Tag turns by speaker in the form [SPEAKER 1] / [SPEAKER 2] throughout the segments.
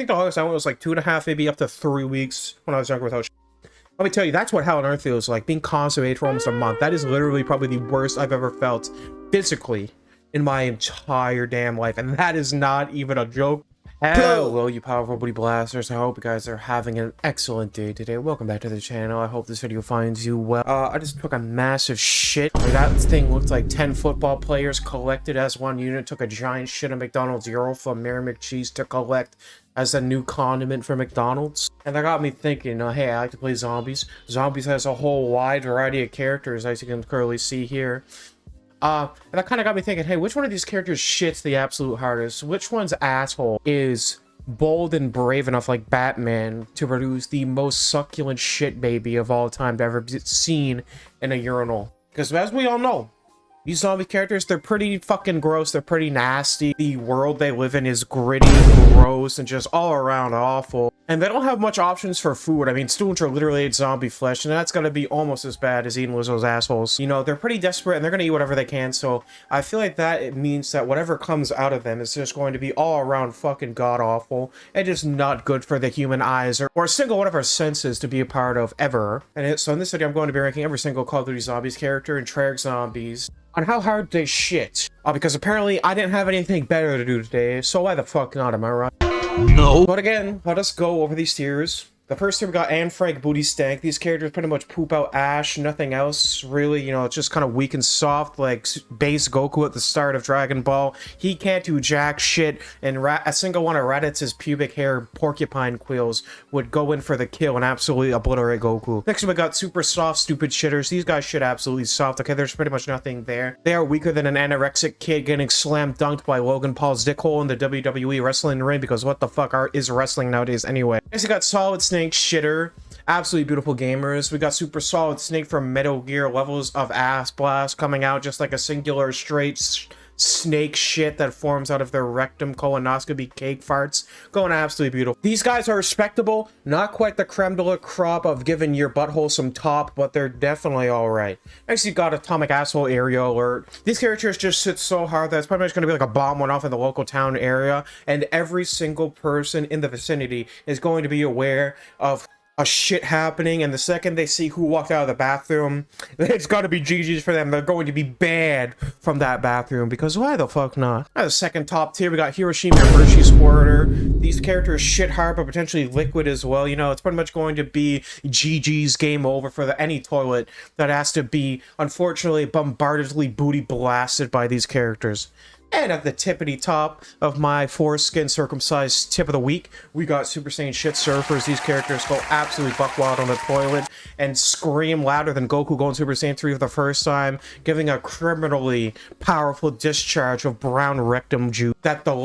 [SPEAKER 1] think the longest I went was like 2.5, maybe up to 3 weeks when I was younger without. Let me tell you, that's what hell on earth feels like. Being constipated for almost a month. That is literally probably the worst I've ever felt physically in my entire damn life, and that is not even a joke. Hello, you powerful booty blasters. I hope you guys are having an excellent day today. Welcome back to the channel. I hope this video finds you well. I just took a massive shit. Like, that thing looked like 10 football players collected as one unit. Took a giant shit of McDonald's Euro from Mary McCheese to collect as a new condiment for McDonald's. And that got me thinking, hey, I like to play zombies. Zombies has a whole wide variety of characters, as you can clearly see here. And that kind of got me thinking, hey, which one of these characters shits the absolute hardest? Which one's asshole is bold and brave enough, like Batman, to produce the most succulent shit baby of all time to ever be seen in a urinal? Because as we all know, these zombie characters, they're pretty fucking gross. They're pretty nasty. The world they live in is gritty, gross, and just all around awful. And they don't have much options for food. I mean, students are literally ate zombie flesh, and that's gonna be almost as bad as eating Lizzo's assholes. You know, they're pretty desperate, and they're gonna eat whatever they can, so I feel like that it means that whatever comes out of them is just going to be all around fucking god-awful, and just not good for the human eyes, or a single one of our senses to be a part of, ever. So in this video, I'm going to be ranking every single Call of Duty Zombies character and Treyarch Zombies on how hard they shit. Because apparently I didn't have anything better to do today, so why the fuck not, am I right? No. But again, let us go over these tiers. The first tier, we got Anne Frank Booty Stank. These characters pretty much poop out ash, nothing else really. You know, it's just kind of weak and soft, like base Goku at the start of Dragon Ball. He can't do jack shit, and a single one of Raditz' pubic hair porcupine quills would go in for the kill and absolutely obliterate Goku. Next, we got Super Soft Stupid Shitters. These guys shit absolutely soft. Okay, there's pretty much nothing there. They are weaker than an anorexic kid getting slam dunked by Logan Paul's dickhole in the WWE wrestling ring, because what the fuck is wrestling nowadays anyway? Next, we got Solid Snake Shitter. Absolutely beautiful gamers. We got Super Solid Snake from Metal Gear. Levels of ass blast coming out just like a singular straight snake shit that forms out of their rectum colonoscopy cake farts. Going absolutely beautiful. These guys are respectable. Not quite the creme de la crop of giving your butthole some top, but they're definitely alright. Next, you got Atomic Asshole Area Alert. These characters just sit so hard that it's pretty much going to be like a bomb went off in the local town area, and every single person in the vicinity is going to be aware of a shit happening, and the second they see who walked out of the bathroom, it's got to be GG's for them. They're going to be banned from that bathroom, because why the fuck not? At the second top tier, we got Hiroshima Hershey Squirter. These characters shit hard, but potentially liquid as well. You know, it's pretty much going to be GG's game over for any toilet that has to be, unfortunately, bombardedly booty blasted by these characters. And at the tippity top of my foreskin circumcised tip of the week, we got Super Saiyan Shit Surfers. These characters go absolutely buck wild on the toilet and scream louder than Goku going Super Saiyan 3 for the first time, giving a criminally powerful discharge of brown rectum juice that the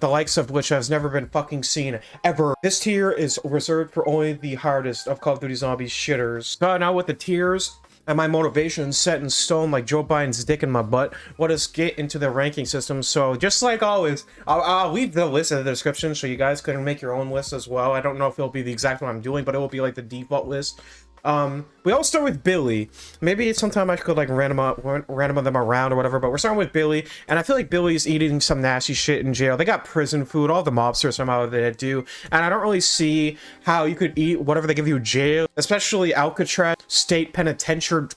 [SPEAKER 1] likes of which has never been fucking seen ever. This tier is reserved for only the hardest of Call of Duty Zombies shitters. Starting out with the tiers, and my motivation set in stone like Joe Biden's dick in my butt, let us get into the ranking system. So just like always, I'll leave the list in the description so you guys can make your own list as well. I don't know if it'll be the exact one I'm doing, but it will be like the default list. We all start with Billy. Maybe sometime I could like random them around or whatever, but we're starting with Billy, and I feel like Billy's eating some nasty shit in jail. They got prison food, all the mobsters somehow they do, and I don't really see how you could eat whatever they give you in jail, especially Alcatraz State Penitentiary,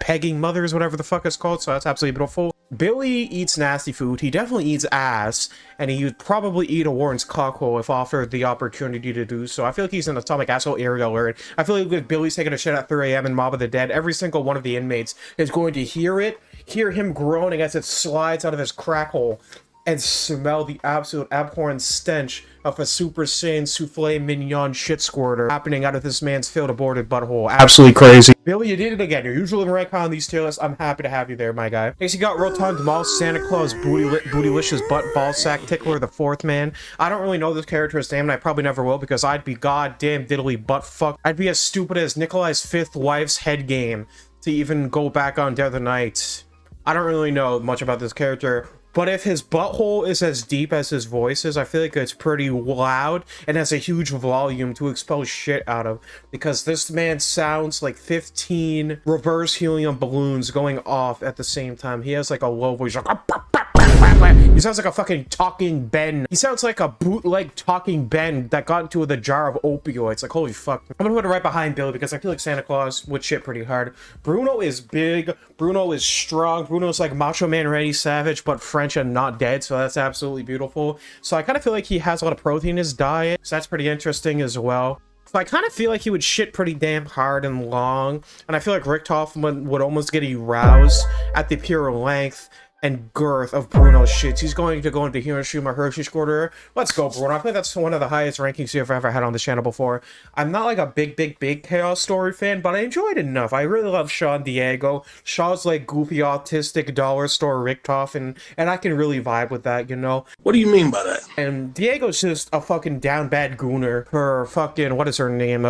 [SPEAKER 1] pegging mothers, whatever the fuck it's called, so that's absolutely beautiful. Billy eats nasty food. He definitely eats ass, and he would probably eat a Warren's cockhole if offered the opportunity to do so. I feel like he's an Atomic Asshole Area Alert. I feel like if Billy's taking a shit at 3 a.m. in Mob of the Dead, every single one of the inmates is going to hear him groaning as it slides out of his crack hole, and smell the absolute abhorrent stench of a Super Saiyan Souffle Mignon shit squirter happening out of this man's filled aborted butthole. Absolutely crazy. Billy, you did it again. You're usually in rank high on these tier lists. I'm happy to have you there, my guy. Next, you got Rotund Mouse, Santa Claus, Bootylicious Butt Ballsack Tickler, the fourth man. I don't really know this character's name, and I probably never will, because I'd be goddamn diddly butt fuck. I'd be as stupid as Nikolai's fifth wife's head game to even go back on Dead of the Night. I don't really know much about this character, but if his butthole is as deep as his voice is, I feel like it's pretty loud and has a huge volume to expel shit out of, because this man sounds like 15 reverse helium balloons going off at the same time. He has like a low voice, like He sounds like a fucking talking Ben. He sounds like a bootleg talking Ben that got into the jar of opioids. Like, holy fuck. I'm gonna put it right behind Billy because I feel like Santa Claus would shit pretty hard. Bruno is big. Bruno is strong. Bruno's like Macho Man Randy Savage, but French and not dead. So that's absolutely beautiful. So I kind of feel like he has a lot of protein in his diet. So that's pretty interesting as well. So I kind of feel like he would shit pretty damn hard and long. And I feel like Richtofen would almost get aroused at the pure length and girth of Bruno's shits. He's going to go into Hiroshima Hershey Squirter. Let's go, Bruno. I think that's one of the highest rankings you've ever had on this channel before. I'm not like a big Chaos Story fan, but I enjoyed it enough. I really love Sean Diego. Shaw's like goofy, autistic, dollar store Richtofen, and I can really vibe with that, you know?
[SPEAKER 2] What do you mean by that?
[SPEAKER 1] And Diego's just a fucking down bad gooner. Her fucking, what is her name?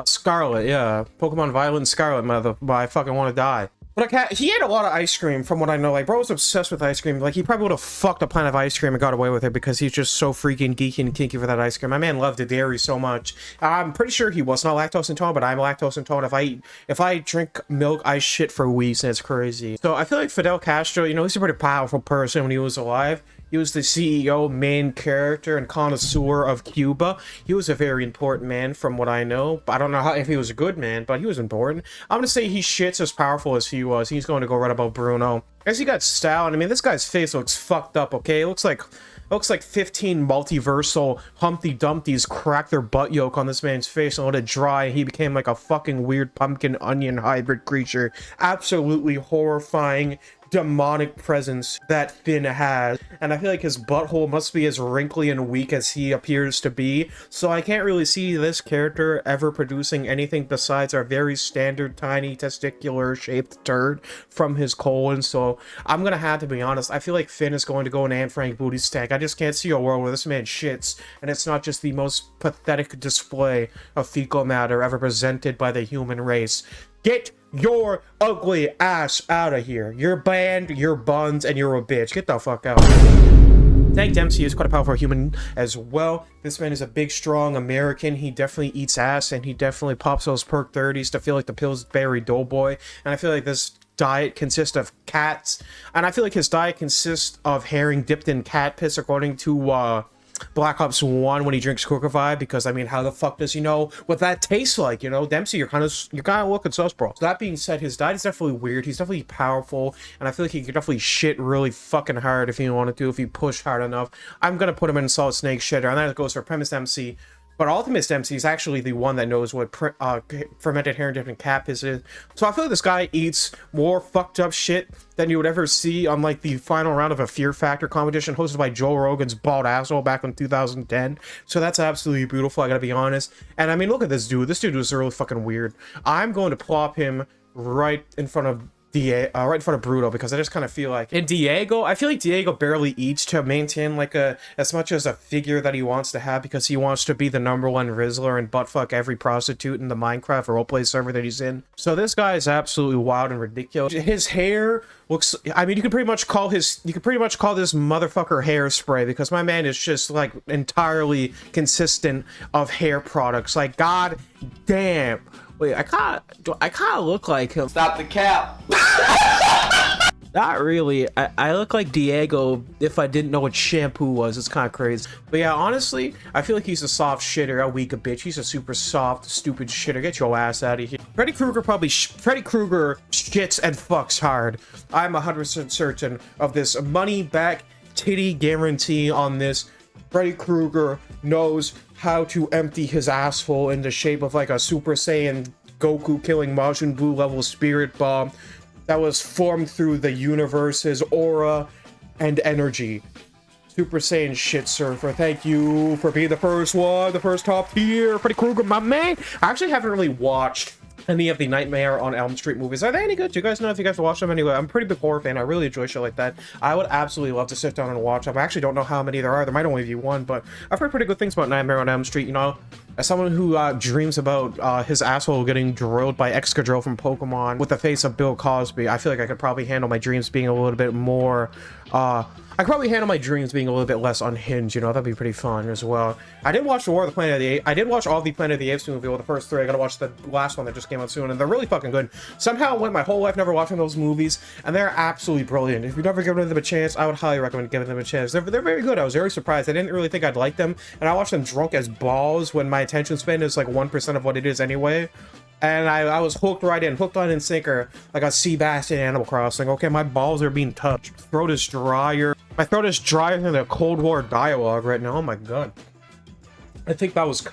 [SPEAKER 1] Scarlet, yeah. Pokemon Violet Scarlet, mother. I fucking want to die. But he ate a lot of ice cream, from what I know. Like, bro was obsessed with ice cream. Like, he probably would have fucked a pint of ice cream and got away with it because he's just so freaking geeky and kinky for that ice cream. My man loved the dairy so much. I'm pretty sure he was not lactose intolerant, but I'm lactose intolerant. If I drink milk, I shit for weeks, and it's crazy. So I feel like Fidel Castro, you know, he's a pretty powerful person when he was alive. He was the CEO, main character, and connoisseur of Cuba. He was a very important man from what I know. I don't know if he was a good man, but he was important. I'm going to say he shits as powerful as he was. He's going to go right about Bruno. As he got style, and I mean, this guy's face looks fucked up, okay? It looks like 15 multiversal Humpty Dumptys cracked their butt yolk on this man's face and let it dry, and he became like a fucking weird pumpkin onion hybrid creature. Absolutely horrifying, demonic presence that Finn has, and I feel like his butthole must be as wrinkly and weak as he appears to be, so I can't really see this character ever producing anything besides our very standard tiny testicular shaped turd from his colon. So I'm gonna have to be honest, I feel like Finn is going to go in Anne Frank booty's tank. I just can't see a world where this man shits and it's not just the most pathetic display of fecal matter ever presented by the human race. Get your ugly ass out of here. You're banned, you're buns, and you're a bitch. Get the fuck out. Tank Dempsey is quite a powerful human as well. This man is a big, strong American. He definitely eats ass, and he definitely pops those perk 30s to feel like the Pillsbury Doughboy. And I feel like this diet consists of cats. And I feel like his diet consists of herring dipped in cat piss, according to, Black Ops 1 when he drinks Coca-Cola, because I mean, how the fuck does he know what that tastes like? You know, Dempsey, you're kind of looking sus, bro. So that being said, his diet is definitely weird. He's definitely powerful, and I feel like he could definitely shit really fucking hard if he wanted to, if he pushed hard enough. I'm gonna put him in Solid Snake Shitter, and that goes for Premise Dempsey. But Ultimate Dempsey is actually the one that knows what fermented herring dipped in cat piss is. So I feel like this guy eats more fucked up shit than you would ever see on like the final round of a Fear Factor competition hosted by Joe Rogan's bald asshole back in 2010. So that's absolutely beautiful, I gotta be honest. And I mean, look at this dude. This dude was really fucking weird. I'm going to plop him right in front of right in front of Bruno, because I just kind of feel like in Diego, I feel like Diego barely eats to maintain like as much as a figure that he wants to have, because he wants to be the #1 Rizzler and buttfuck every prostitute in the Minecraft roleplay server that he's in. So this guy is absolutely wild and ridiculous. His hair looks, I mean, you could pretty much call this motherfucker hairspray, because my man is just like entirely consistent of hair products. Like, god damn. Wait, I kind of look like him.
[SPEAKER 3] Stop the cap.
[SPEAKER 1] Not really. I look like Diego if I didn't know what shampoo was. It's kind of crazy. But yeah, honestly, I feel like he's a soft shitter, a weak bitch. He's a super soft, stupid shitter. Get your ass out of here. Freddy Krueger shits and fucks hard. I'm 100% certain of this money back titty guarantee on this. Freddy Krueger knows how to empty his asshole in the shape of like a Super Saiyan Goku killing Majin Buu level spirit bomb that was formed through the universe's aura and energy. Super Saiyan shit surfer, thank you for being the first one, the first top tier, Freddy Krueger, my man. I actually haven't really watched any of the Nightmare on Elm Street movies. Are they any good? Do you guys know if you guys watch them anyway? I'm a pretty big horror fan. I really enjoy shit like that. I would absolutely love to sit down and watch them. I actually don't know how many there are. There might only be one, but I've heard pretty good things about Nightmare on Elm Street, you know? As someone who dreams about his asshole getting drilled by Excadrill from Pokemon with the face of Bill Cosby, I feel like I could probably handle my dreams being a little bit more, I could probably handle my dreams being a little bit less unhinged, you know, that'd be pretty fun as well. I did watch War of the Planet of the Apes. I did watch all the Planet of the Apes movie, well, the first three. I gotta watch the last one that just came out soon, and they're really fucking good. Somehow I went my whole life never watching those movies, and they're absolutely brilliant. If you've never given them a chance, I would highly recommend giving them a chance. They're very good. I was very surprised. I didn't really think I'd like them, and I watched them drunk as balls when my attention span is like 1% of what it is anyway. And I was hooked right in, hooked on in sinker, like a sea bass in Animal Crossing. Okay, my balls are being touched. Throat is drier. My throat is drier than a Cold War dialogue right now. Oh my god. I think that was...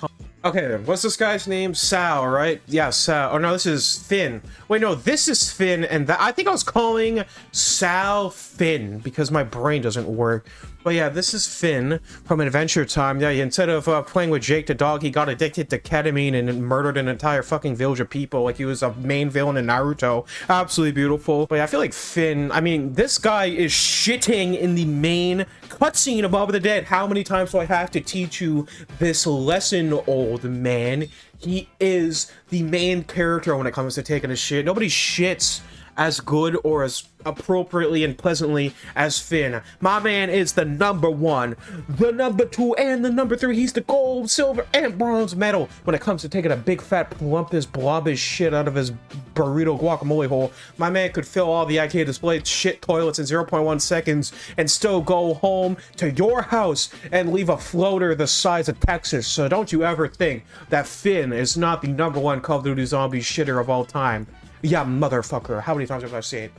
[SPEAKER 1] Okay, what's this guy's name? Sal, right? Yeah, Sal. Oh no, this is Finn. Wait, no, this is Finn, and I think I was calling Sal Finn because my brain doesn't work. But yeah, this is Finn from Adventure Time. Yeah, instead of playing with Jake the dog, he got addicted to ketamine and murdered an entire fucking village of people like he was a main villain in Naruto. Absolutely beautiful. But yeah, I feel like Finn, I mean, this guy is shitting in the main cutscene of Bob the Dead. How many times do I have to teach you this lesson, old man? He is the main character when it comes to taking a shit. Nobody shits as good or as appropriately and pleasantly as Finn. My man is the #1, the #2, and the #3. He's the gold, silver, and bronze medal when it comes to taking a big fat plumpus blobbish shit out of his burrito guacamole hole. My man could fill all the IKEA display shit toilets in 0.1 seconds and still go home to your house and leave a floater the size of Texas. So don't you ever think that Finn is not the #1 Call of Duty zombie shitter of all time. Yeah, motherfucker. How many times have I said it?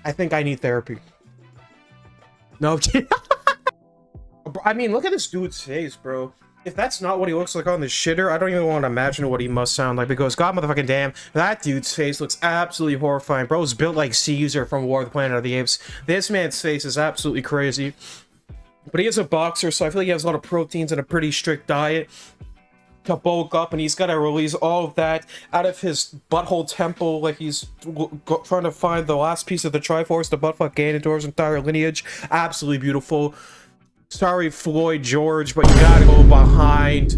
[SPEAKER 1] I think I need therapy. No, I mean, look at this dude's face, bro. If that's not what he looks like on the shitter, I don't even want to imagine what he must sound like, because god motherfucking damn, that dude's face looks absolutely horrifying. Bro's built like Caesar from War of the Planet of the Apes. This man's face is absolutely crazy. But he is a boxer, so I feel like he has a lot of proteins and a pretty strict diet to bulk up, and he's got to release all of that out of his butthole temple, like he's trying to find the last piece of the Triforce, the buttfuck Ganondorf's entire lineage. Absolutely beautiful. Sorry, Floyd George, but you gotta go behind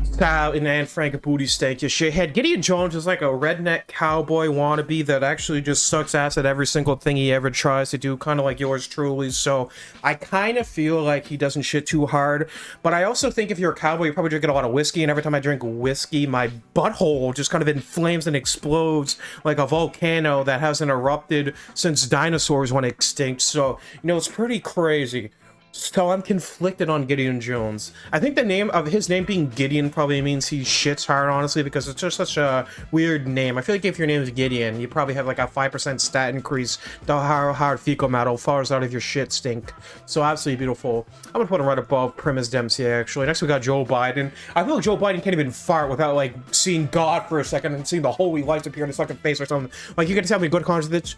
[SPEAKER 1] Sal and Anne Frank Booty Steak, you shithead. Gideon Jones is like a redneck cowboy wannabe that actually just sucks ass at every single thing he ever tries to do, kind of like yours truly. So I kind of feel like he doesn't shit too hard, but I also think if you're a cowboy, you're probably drinking a lot of whiskey, and every time I drink whiskey, my butthole just kind of inflames and explodes like a volcano that hasn't erupted since dinosaurs went extinct. So, you know, it's pretty crazy. So I'm conflicted on Gideon Jones. I think the name of his name being Gideon probably means he shits hard, honestly, because it's just such a weird name. I feel like if your name is Gideon, you probably have like a 5% stat increase to how hard fecal matter falls out of your shit stink. So absolutely beautiful. I'm gonna put him right above Primus Dempsey, actually. Next we got Joe Biden. I feel like Joe Biden can't even fart without like seeing God for a second and seeing the holy lights appear in his fucking face or something. Like, you can tell me good conscience.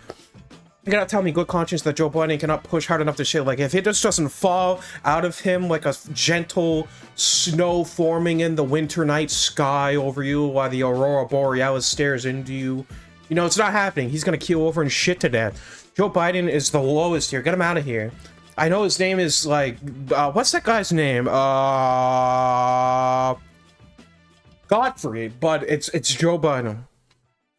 [SPEAKER 1] You gotta tell me good conscience that Joe Biden cannot push hard enough to shit. Like, if it just doesn't fall out of him like a gentle snow forming in the winter night sky over you while the Aurora Borealis stares into you, you know, it's not happening. He's gonna keel over and shit to death. Joe Biden is the lowest here. Get him out of here. I know his name is like, what's that guy's name? Godfrey, but it's Joe Biden.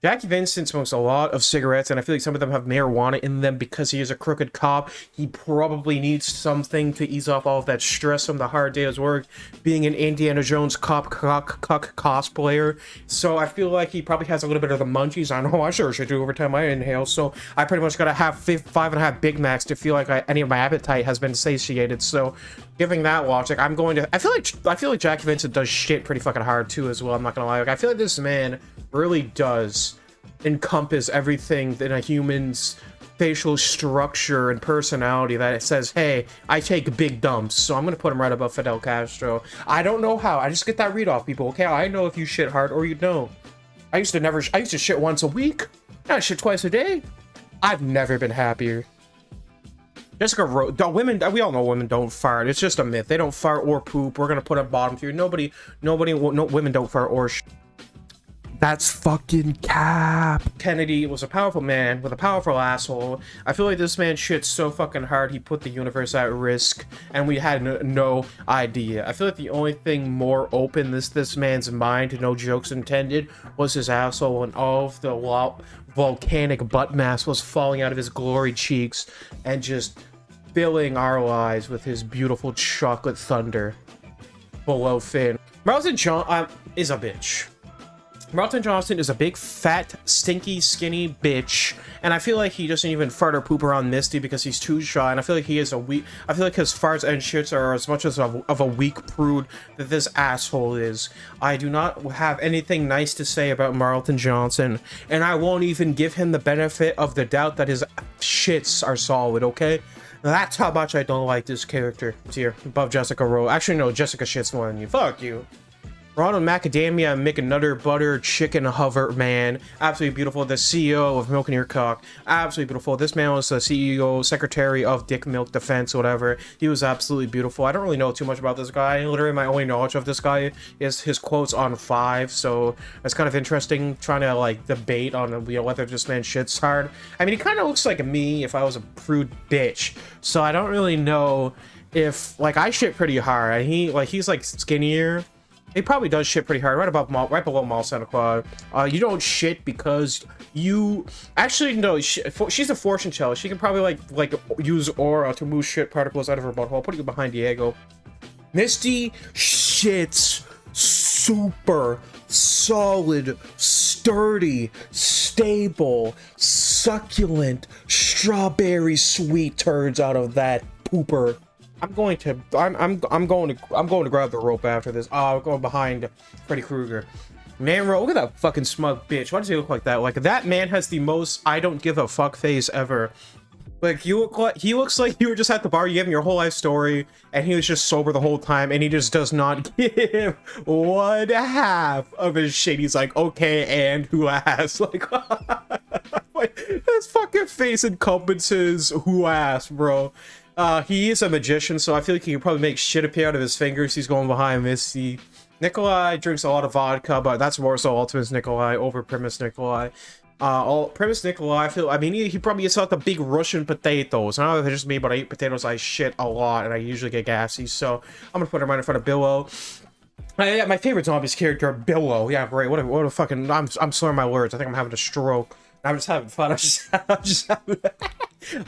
[SPEAKER 1] Jackie Vincent smokes a lot of cigarettes, and I feel like some of them have marijuana in them because he is a crooked cop. He probably needs something to ease off all of that stress from the hard day's work, being an Indiana Jones cuck cosplayer. So I feel like he probably has a little bit of the munchies. I know I sure should do every time I inhale. So I pretty much gotta have 5.5 Big Macs to feel like any of my appetite has been satiated. So giving that logic, I'm going to. I feel like Jackie Vincent does shit pretty fucking hard too as well. I'm not gonna lie. Like, I feel like this man really does encompass everything in a human's facial structure and personality that it says, hey, I take big dumps. So I'm gonna put him right above Fidel Castro. I don't know how. I just get that read off people. Okay, I know if you shit hard or you don't. I used to shit once a week. Now I shit twice a day. I've never been happier. Jessica wrote, we all know women don't fart. It's just a myth. They don't fart or poop. We're gonna put a bottom tier. No, women don't fart or That's fucking cap. Kennedy was a powerful man with a powerful asshole. I feel like this man shit so fucking hard he put the universe at risk, and we had no idea. I feel like the only thing more open this man's mind, no jokes intended, was his asshole, and all of the volcanic butt mass was falling out of his glory cheeks and just filling our lives with his beautiful chocolate thunder below Finn. Marlton Johnson is a bitch. Marlton Johnson is a big, fat, stinky, skinny bitch, and I feel like he doesn't even fart or poop around Misty because he's too shy, and I feel like he is a weak... I feel like his farts and shits are as much as of a weak prude that this asshole is. I do not have anything nice to say about Marlton Johnson, and I won't even give him the benefit of the doubt that his shits are solid, okay? That's how much I don't like this character tier above Jessica Rose. Actually, no, Jessica shits more than you. Fuck you. Ronald Macadamia, McNutter Butter Chicken Hover Man, absolutely beautiful. The CEO of Milk and Your Cock, absolutely beautiful. This man was the CEO, secretary of Dick Milk Defense, whatever. He was absolutely beautiful. I don't really know too much about this guy. Literally, my only knowledge of this guy is his quotes on 5. So it's kind of interesting trying to like debate on whether this man shits hard. I mean, he kind of looks like me if I was a prude bitch. So I don't really know if like I shit pretty hard. And he's like skinnier. He probably does shit pretty hard, right below Mall Santa Claus. You don't shit because you... Actually, no, she's a fortune teller. She can probably, like use aura to move shit particles out of her butthole. I'll put you behind Diego. Misty shits super solid, sturdy, stable, succulent, strawberry sweet turds out of that pooper. I'm going to grab the rope after this. Oh, I'm going behind Freddy Krueger. Man, look at that fucking smug bitch. Why does he look like that? Like, that man has the most I don't give a fuck face ever. Like, he looks like you were just at the bar, you gave him your whole life story, and he was just sober the whole time, and he just does not give 1/2 of his shit. He's like, okay, and who asked? Like, like, his fucking face encompasses who asked, bro. He is a magician, so I feel like he can probably make shit appear out of his fingers. He's going behind Misty. Nikolai drinks a lot of vodka, but that's more so Ultimus Nikolai over Primus Nikolai. Primus Nikolai, I mean, he probably eats out the big Russian potatoes. I don't know if it's just me, but I eat potatoes, I shit a lot, and I usually get gassy, so I'm gonna put him right in front of Billo. Yeah, my favorite zombies character, Billo. Yeah, great. What a fucking... I'm slurring my words. I think I'm having a stroke. I'm just having fun. I'm just having...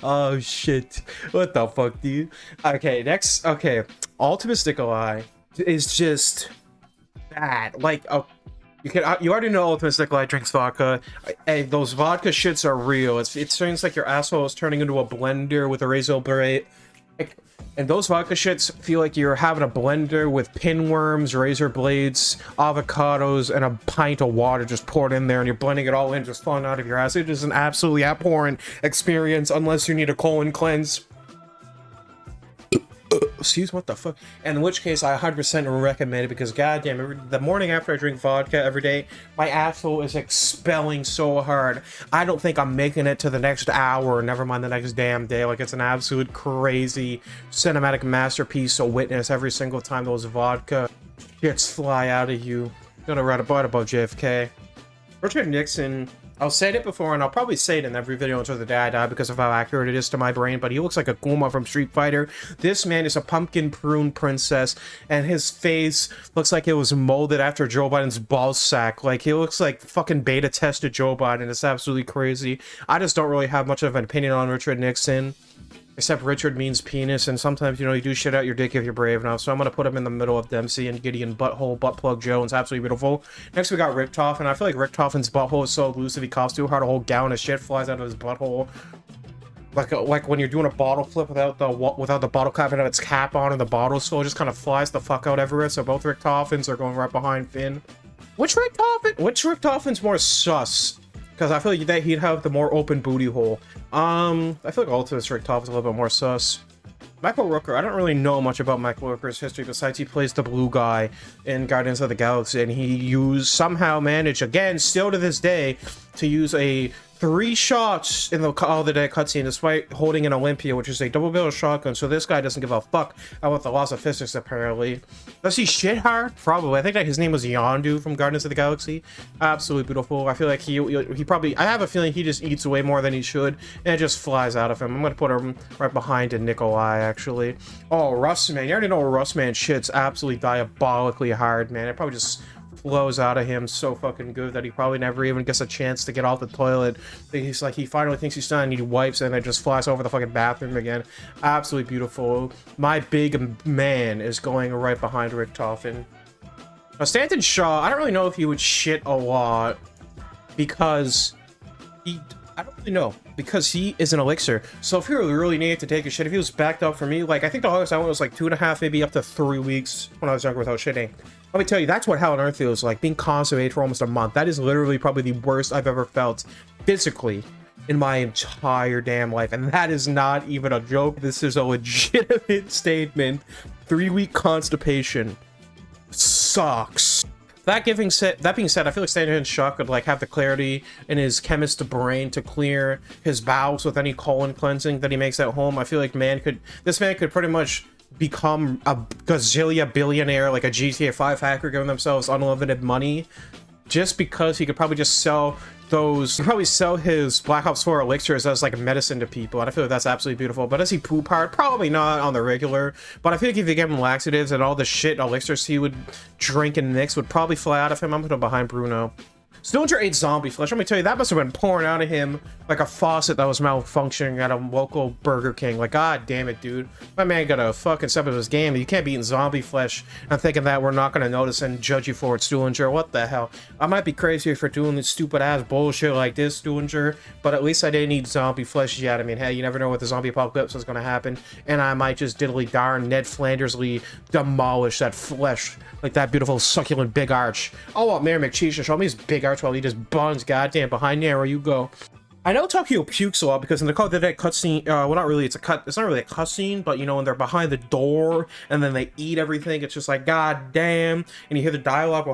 [SPEAKER 1] Oh shit, what the fuck, dude? Okay, next. Okay, Ultimus Nikolai is just bad. Like, you already know Ultimus Nikolai drinks vodka. Hey, those vodka shits are real. It seems like your asshole is turning into a blender with a razor blade. And those vodka shits feel like you're having a blender with pinworms, razor blades, avocados, and a pint of water just poured in there, and you're blending it all in, just falling out of your ass. It is an absolutely abhorrent experience unless you need a colon cleanse. Excuse, what the fuck? In which case, I 100% recommend it because, goddamn, the morning after I drink vodka every day, my asshole is expelling so hard. I don't think I'm making it to the next hour, never mind the next damn day. Like, it's an absolute crazy cinematic masterpiece to witness every single time those vodka shits fly out of you. Gonna write about JFK. Richard Nixon... I'll say it before, and I'll probably say it in every video until the day I die because of how accurate it is to my brain, but he looks like a Kuma from Street Fighter. This man is a pumpkin prune princess, and his face looks like it was molded after Joe Biden's ball sack. Like, he looks like fucking beta tested Joe Biden. It's absolutely crazy. I just don't really have much of an opinion on Richard Nixon. Except Richard means penis, and sometimes, you know, you do shit out your dick if you're brave enough. So I'm going to put him in the middle of Dempsey and Gideon Butthole Buttplug Jones. Absolutely beautiful. Next, we got Richtofen, and I feel like Richtofen's butthole is so loose if he coughs too hard, a whole gallon of shit flies out of his butthole. Like when you're doing a bottle flip without the bottle cap and its cap on, and the bottle so just kind of flies the fuck out everywhere. So both Richtofens are going right behind Finn. Which Richtofen's more sus? Because I feel like that he'd have the more open booty hole. I feel like Ultimus Richtofen's a little bit more sus. Michael Rooker, I don't really know much about Michael Rooker's history besides he plays the blue guy in Guardians of the Galaxy, and he somehow managed, again, still to this day, to use a 3 shots in the Call of the Dead cutscene despite holding an Olympia, which is a double-barrel shotgun, so this guy doesn't give a fuck about the laws of physics, apparently. Does he shit hard? Probably. I think that his name was Yondu from Guardians of the Galaxy. Absolutely beautiful. I feel like he probably... I have a feeling he just eats way more than he should, and it just flies out of him. I'm gonna put him right behind Nikolai, actually. Oh, Rustman. You already know Rustman shit's absolutely diabolically hard, man. It probably just flows out of him so fucking good that he probably never even gets a chance to get off the toilet. He's like, he finally thinks he's done and he wipes and then just flies over the fucking bathroom again. Absolutely beautiful. My big man is going right behind Richtofen. Now, Stanton Shaw, I don't really know if he would shit a lot because I don't really know, because he is an elixir. So if he really needed to take a shit, if he was backed up for me, like, I think the longest I went was like 2.5, maybe up to 3 weeks when I was younger without shitting. Let me tell you, that's what hell on earth feels like, being constipated for almost a month. That is literally probably the worst I've ever felt physically in my entire damn life. And that is not even a joke. This is a legitimate statement. 3-week constipation sucks. That being said, I feel like Stanton Shaw could like have the clarity in his chemist brain to clear his bowels with any colon cleansing that he makes at home. I feel like this man could pretty much become a gazillion billionaire, like a GTA 5 hacker, giving themselves unlimited money, just because he could probably just sell his Black Ops 4 elixirs as like medicine to people, and I feel like that's absolutely beautiful. But does he poop hard? Probably not on the regular, but I feel like if you give him laxatives and all the shit elixirs he would drink and mix would probably fly out of him. I'm putting him behind Bruno. Stillinger ate zombie flesh. Let me tell you, that must have been pouring out of him like a faucet that was malfunctioning at a local Burger King. Like, god damn it, dude. My man got a fucking step of his game. You can't be eating zombie flesh and thinking that we're not going to notice and judge you for it, Stillinger. What the hell? I might be crazy for doing this stupid-ass bullshit like this, Stillinger, but at least I didn't eat zombie flesh yet. I mean, hey, you never know what the zombie apocalypse is going to happen, and I might just diddly darn Ned Flandersly demolish that flesh like that beautiful succulent big arch. I want Mayor McCheese to show me his big arch while he just buns. Goddamn, behind Nero you go. I know Tokyo pukes a lot because in the Call of Duty cutscene, well, not really, it's not really a cutscene, but you know, when they're behind the door and then they eat everything, it's just like, god damn. And you hear the dialogue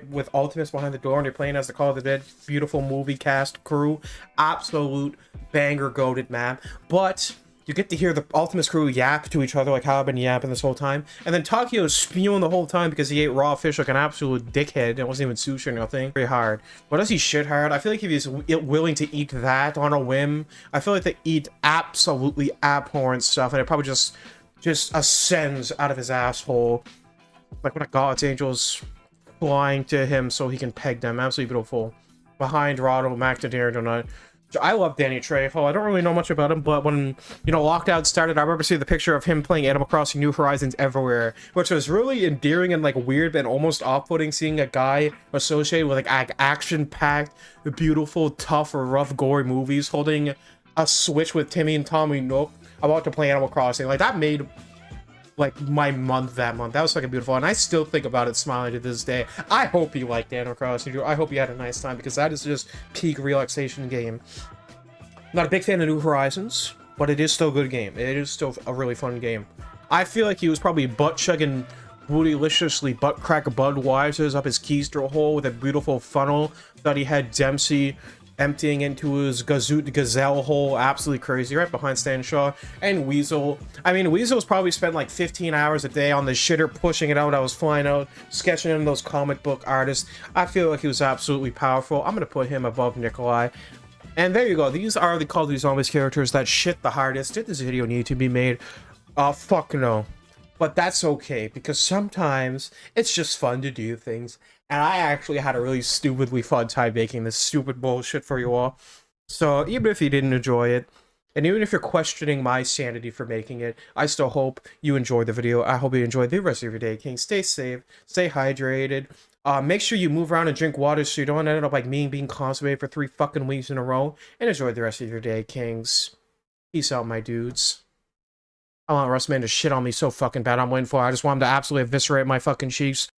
[SPEAKER 1] with Ultimus behind the door and you're playing as the Call of the Dead beautiful movie cast crew. Absolute banger goated, man. But you get to hear the Ultimus crew yap to each other like how I've been yapping this whole time. And then Takio is spewing the whole time because he ate raw fish like an absolute dickhead. It wasn't even sushi or nothing. Very hard. But does he shit hard? I feel like if he's willing to eat that on a whim, I feel like they eat absolutely abhorrent stuff and it probably just ascends out of his asshole. Like when a God's Angel's flying to him so he can peg them. Absolutely beautiful. Behind Rado, Mac to Donut. I love Danny Trejo. I don't really know much about him, but when, you know, Lockdown started, I remember seeing the picture of him playing Animal Crossing New Horizons everywhere, which was really endearing and, like, weird and almost off-putting seeing a guy associated with, like, action-packed, beautiful, tough, or rough, gory movies holding a Switch with Timmy and Tommy Nook about to play Animal Crossing. Like, that made, like, my month that month. That was fucking beautiful, and I still think about it smiling to this day. I hope you liked Animal Crossing. I hope you had a nice time, because that is just peak relaxation game. Not a big fan of New Horizons, but it is still a good game. It is still a really fun game. I feel like he was probably butt-chugging bootylicious butt-crack Budweisers up his keister hole with a beautiful funnel that he had Dempsey emptying into his gazelle hole. Absolutely crazy. Right behind Stan Shaw and Weasel. I mean, Weasel's probably spent like 15 hours a day on the shitter pushing it out. I was flying out, sketching in those comic book artists. I feel like he was absolutely powerful. I'm gonna put him above Nikolai. And there you go. These are the Call of Duty Zombies characters that shit the hardest. Did this video need to be made? Fuck no. But that's okay, because sometimes it's just fun to do things. And I actually had a really stupidly fun time making this stupid bullshit for you all. So even if you didn't enjoy it, and even if you're questioning my sanity for making it, I still hope you enjoyed the video. I hope you enjoyed the rest of your day, King. Stay safe, stay hydrated. Make sure you move around and drink water so you don't end up like me being constipated for 3 fucking weeks in a row. And enjoy the rest of your day, Kings. Peace out, my dudes. I want Russman to shit on me so fucking bad. I'm waiting for it. I just want him to absolutely eviscerate my fucking cheeks.